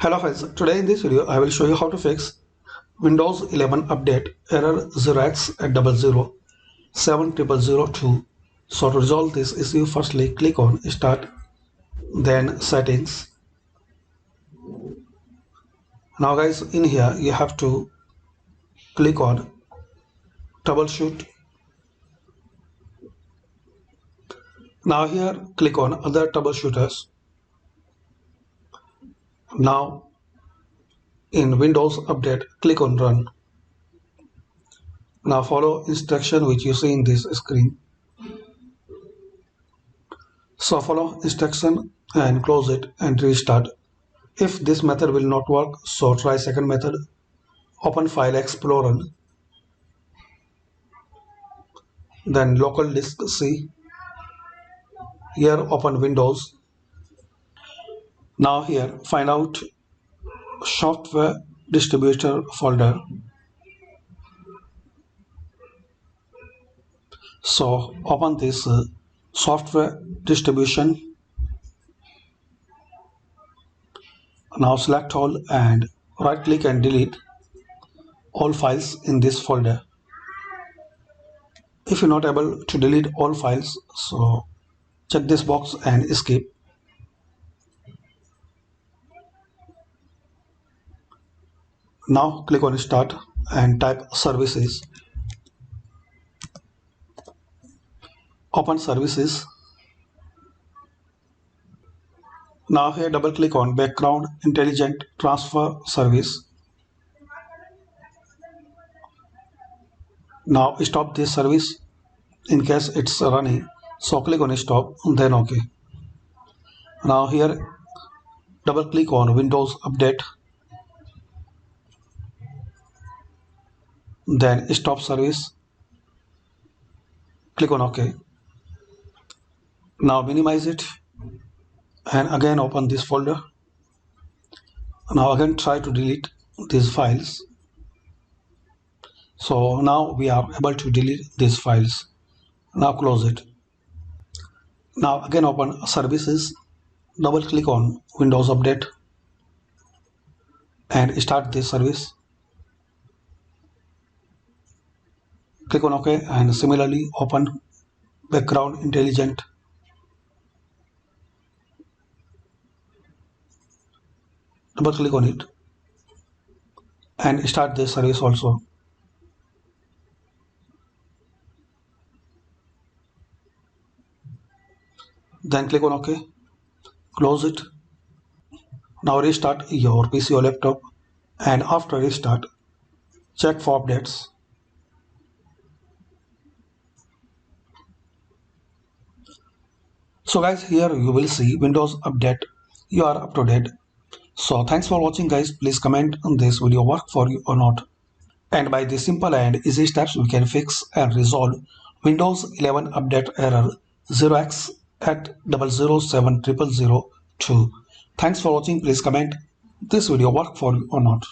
Hello friends, today in this video I will show you how to fix Windows 11 update error 0x80070002. So to resolve this issue, firstly click on Start, then Settings. Now guys, in here you have to click on Troubleshoot. Now here click on Other Troubleshooters. Now in Windows Update click on Run. Now follow instruction which you see in this screen. So follow instruction and close it and restart. If this method will not work, so try second method. Open File Explorer, then local disk C. Here open Windows. Now here find out software distributor folder. So open this software distribution. Now select all and right click and delete all files in this folder. If you're not able to delete all files, so check this box and escape. Now click on Start and type Services. Open Services. Now here double click on Background Intelligent Transfer Service. Now stop this service in case it's running. So click on Stop, then OK. Now here double click on Windows Update, then Stop Service. Click on OK. Now minimize it and again open this folder. Now again try to delete these files. So now we are able to delete these files. Now close it. Now again open Services, double click on Windows Update and start this service. Click on OK and similarly open Background Intelligent. Double click on it and start this service also. Then click on OK, close it. Now restart your PC or laptop and after restart check for updates. So guys, here you will see Windows Update. You are up to date. So thanks for watching guys. Please comment on this video work for you or not. And by these simple and easy steps we can fix and resolve Windows 11 update error 0x80070002. Thanks for watching. Please comment this video work for you or not.